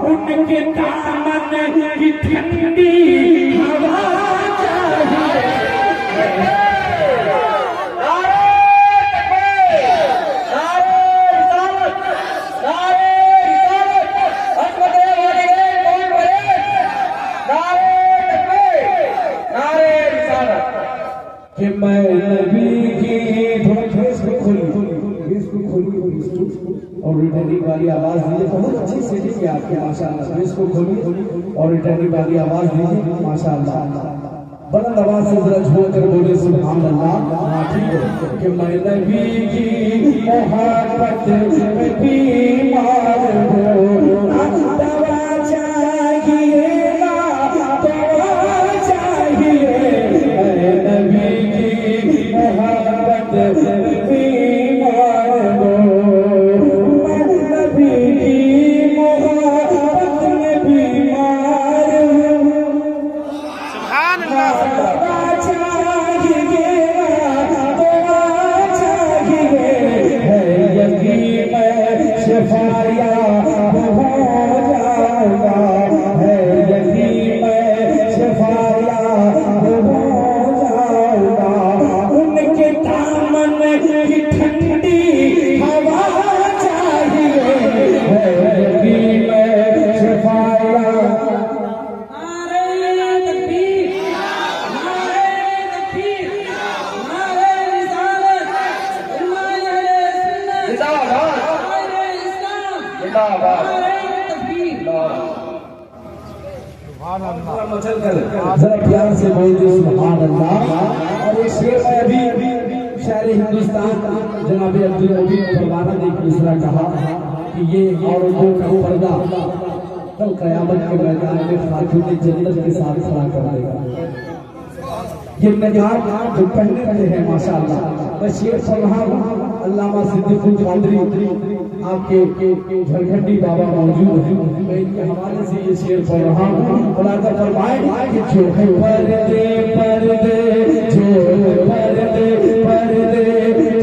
उनके दामन की ठंडी हवा कि मैं नबी की और रिटर्निंग वाली आवाज दीजिए। बहुत अच्छी सेटिंग है आपकी माशाअल्लाह। ड्रेस को खोलिए और रिटर्निंग वाली आवाज दीजिए माशाअल्लाह। बुलंद आवाज से जरा झोंक कर बोले सुभान अल्लाह। ठीक है कि मैं नबी की मोहब्बत में बीमार हूँ, दवा चाहिए ना दवा चाहिए। मैं नबी की मोहब्बत में बीमार हूँ, मैं नबी की मोहब्बत में बीमार हूँ। सुभान अल्लाह। शफाया हो जाऊंगा है यकीन में शफाया हो जाऊंगा। उनके दामन की ठंडी हवा चाहिए है यकीन में शफाया। नारे तकबीर, नारे तकबीर, नारे रिसालत, जरा प्यार से बोल दे सुभान अल्लाह। और ये शेर में अभी शायर हिंदुस्तान जनाब अब्दुल हमीद फरमाना ने एक दूसरा कहा कि ये औरतों का पर्दा कल कयामत के मैदान में खातून जन्नत के साथ खड़ा कर देगा। ये निगाह जो पहने रहे हैं माशाअल्लाह। मैं शेर पढ़ रहा हूँ, अल्लामा सिद्दीकुल कादरी आपके झरखंडी बाबा मौजूद हैं। मैं इनके हवाले से ये शेर पढ़ रहा हूँ। मुलाजा फरमाए कि जो है पर्दे पर्दे जो पर्दे पर्दे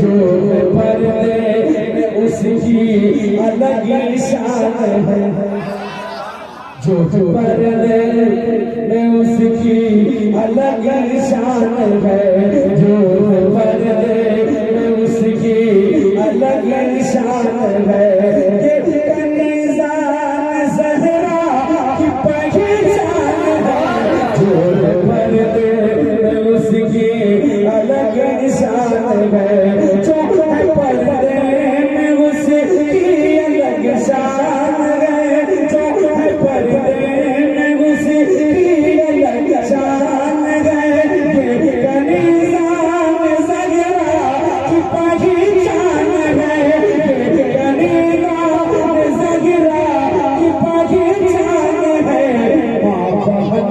जो पर्दे उसकी अलग शान है। जो पर्दे में उसकी अलग शान है। जो पर्दे में उसकी अलग शान है। ये कनीज़ान ज़हरा की पहचान है। जो पर्दे में उसकी अलग शान है। जो पर्दे में उसकी अलग शान है। जो पर्दे में उसकी अलग शान है। ये कनीज़ान ज़हरा की पहचान है। ये कनीज़ान ज़हरा की पहचान है। माँ बहन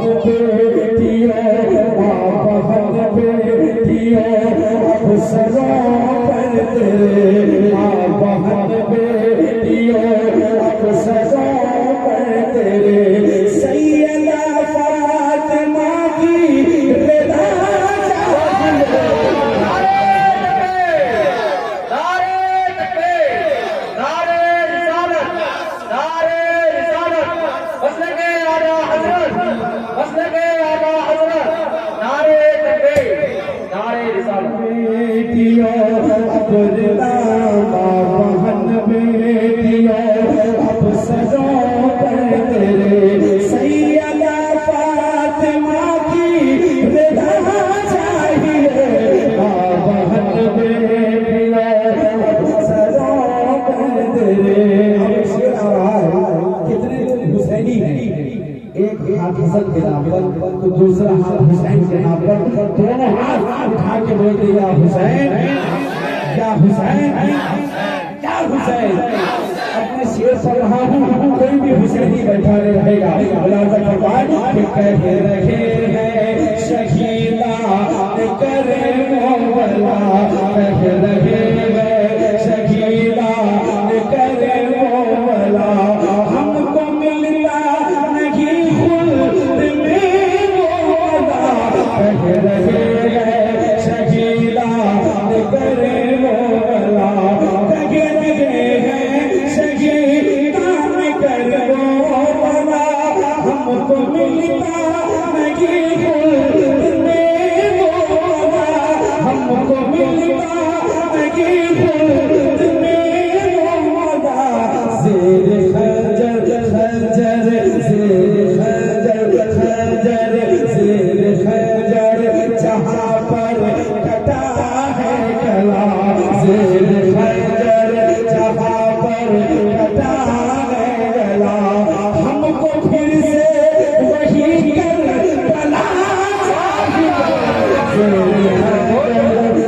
बेटियों, माँ बहन बेटियों, अब सरों पर तेरे। माँ बहन बेटियों, अब सरों पर तेरे। सैयदा फातिमा की रिदा चाहिए। बेटियों अब रिदा, माँ बहन बेटियों, अब सरों पर तेरे। सैयदा फातिमा की रिदा चाहिए। माँ बहन बेटियों, अब सरों पर तेरे। कितने हुसैनी हैं, एक हाथ हसन के नाम पर तो दूसरा हाथ हुसैन के नाम पर। दोनों हाथ उठा के बोलते या हुसैन या हुसैन या हुसैन। अपने शेर पढ़ रहा हूँ, कोई भी हुसैनी बैठा रहेगा। मुलाजा फरमाए कि कहते रहे हैं शहीदा करे मौला, कहते रहे हैं शहीदा करे मौला। हमको मिलता नहीं खुल्द में वो मौला, कह रहे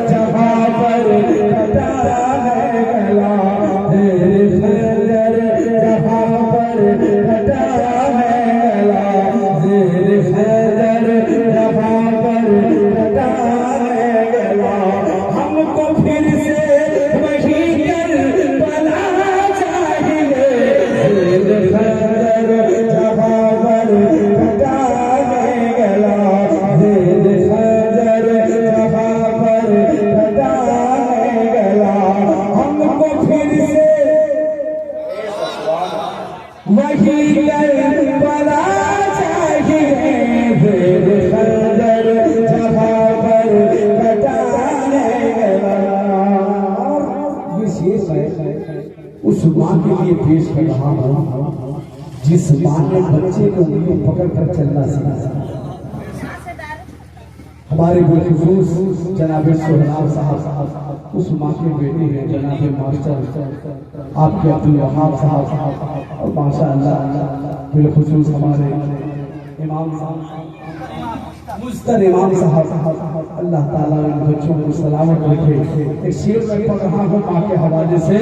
जहाँ पर कटा है गला, जहाँ पर कटा है गला, जहाँ पर कटा है गला, हमको फिर से वही कर बना चाहिए। जहाँ पर कटा है गला, जहाँ पर कटा है गला, हमको फिर से वही कर बना चाहिए। जहाँ पर कटा है गला। ये शेष है उस माँ के लिए पेश कर रहा हूँ जिस माँ ने बच्चे को उंगली पकड़ कर चलना सिखाया। हमारे बुजुर्ग जनाबे सोहराब साहब उस माँ के बेटे हैं, जनाबे मास्टर आपके अब्दुल वहाब साहब और माशाअल्लाह बिलखुसूस हमारे इमाम साहब मुस्तर इमाम साहब, अल्लाह ताला इन बच्चों को सलामत रखे। एक शेर में पढ़ रहा हूँ माँ के हवाले से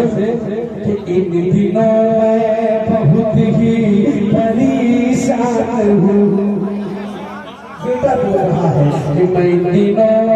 कि इन दिनों में बहुत ही परेशान हूँ। बेटा बोल रहा है कि मैं इन दिनों